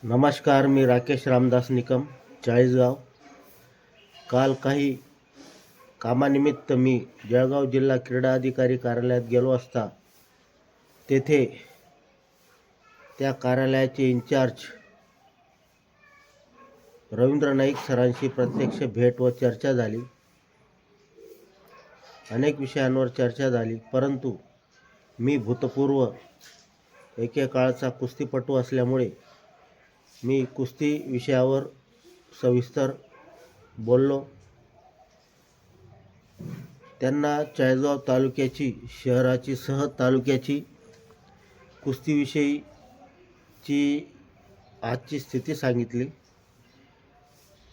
नमस्कार, मी राकेश रामदास निकम, चाळीसगाव. काल काही कामानिमित्त मी जळगाव जिल्हा क्रीडा अधिकारी कार्यालयात गेलो असता तेथे त्या कार्यालयाचे इन्चार्ज रवींद्र नाईक सरांशी प्रत्यक्ष भेट व चर्चा झाली. अनेक विषयांवर चर्चा झाली, परंतु मी भूतपूर्व एकेकाळचा कुस्तीपटू असल्यामुळे मी कुस्ती विषयावर सविस्तर बोललो. त्यांना चाळीसगाव तालुक्याची, शहराची सह तालुक्याची कुस्तीविषयीची आजची स्थिती सांगितली.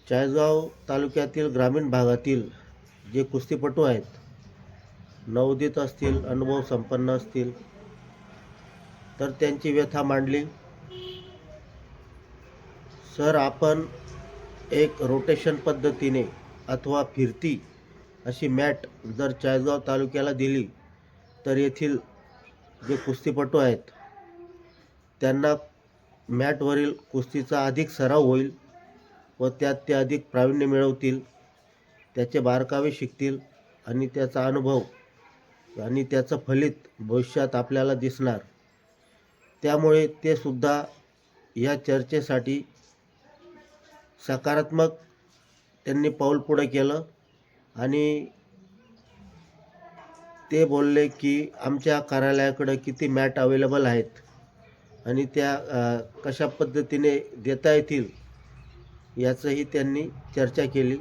चाळीसगाव तालुक्यातील ग्रामीण भागातील जे कुस्तीपटू आहेत, नवोदित असतील, अनुभव संपन्न असतील, तर त्यांची व्यथा मांडली. सर, आपण एक रोटेशन पद्धतीने अथवा फिरती अशी मॅट जर चाळीसगाव तालुक्याला दिली तर येथील जे कुस्तीपटू आहेत त्यांना मॅटवरील कुस्तीचा अधिक सराव होईल व त्यात ते अधिक प्रावीण्य मिळवतील, त्याचे बारकावे शिकतील आणि त्याचा अनुभव आणि त्याचं फलित भविष्यात आपल्याला दिसणार. त्यामुळे ते सुद्धा या चर्चेसाठी सकारात्मक त्यांनी पाऊल पुढे केलं आणि ते बोलले की आमच्या कार्यालयाकडे किती मॅट अवेलेबल आहेत आणि त्या कशा पद्धतीने देता येतील याचंही त्यांनी चर्चा केली.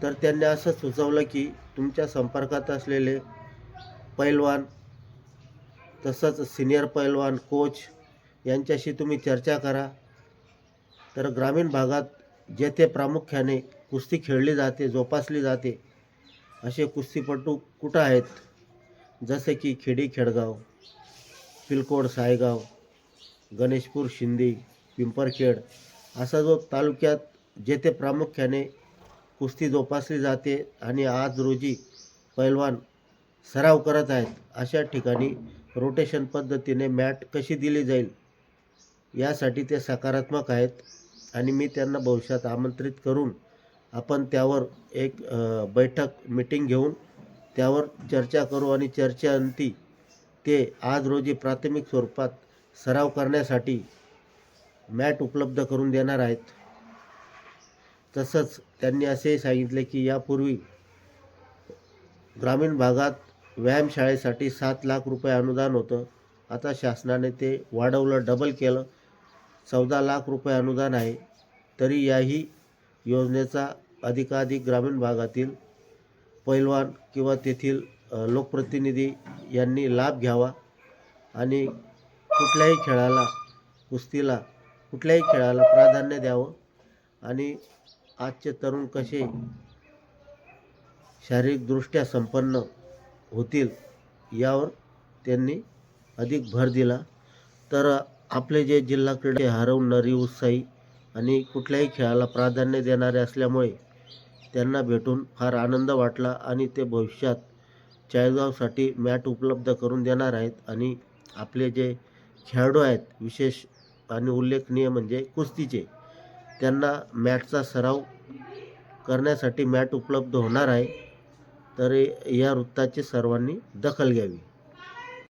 तर त्यांनी असं सुचवलं की तुमच्या संपर्कात असलेले पैलवान, तसंच सिनियर पैलवान, कोच यांच्याशी तुम्ही चर्चा करा. तर ग्रामीण भागात जेथे प्रामुख्याने कुस्ती खेळली जाते, जोपासली जाते, असे कुस्तीपटू कुठं आहेत, जसे की खेडी खेडगाव, पिलकोड सायगाव, गणेशपूर शिंदी, पिंपरखेड, असा जो तालुक्यात जेथे प्रामुख्याने कुस्ती जोपासली जाते आणि आज रोजी पैलवान सराव करत आहेत, अशा ठिकाणी रोटेशन पद्धतीने मॅट कशी दिली जाईल यासाठी ते सकारात्मक आहेत आणि मी त्यांना भविष्यात आमंत्रित करून आपण त्यावर एक मीटिंग घेऊन त्यावर चर्चा करू आणि चर्चेअंती ते आज रोजी प्राथमिक स्वरूपात सराव करण्यासाठी मॅट उपलब्ध करून देणार आहेत. तसंच त्यांनी असेही सांगितले की यापूर्वी ग्रामीण भागात व्यायामशाळेसाठी 7 लाख रुपये अनुदान होतं. आता शासनाने ते वाढवलं, डबल केलं, 14 लाख रुपये अनुदान आहे. तरी याही योजनेचा अधिकाधिक ग्रामीण भागातील पैलवान किंवा तेथील लोकप्रतिनिधी यांनी लाभ घ्यावा आणि कुठल्याही खेळाला, कुस्तीला, कुठल्याही खेळाला प्राधान्य द्यावं आणि आजचे तरुण कसे शारीरिकदृष्ट्या संपन्न होतील यावर त्यांनी अधिक भर दिला. तर आपले जे जिल्हा क्रीडा हरवणारी, उत्साही आणि कुठल्याही खेळाला प्राधान्य देणारे असल्यामुळे त्यांना भेटून फार आनंद वाटला आणि ते भविष्यात चाळीसगावसाठी मॅट उपलब्ध करून देणार आहेत. आणि आपले जे खेळाडू आहेत, विशेष आणि उल्लेखनीय म्हणजे कुस्तीचे, त्यांना मॅटचा सराव करण्यासाठी मॅट उपलब्ध होणार आहे. तर या वृत्ताची सर्वांनी दखल घ्यावी.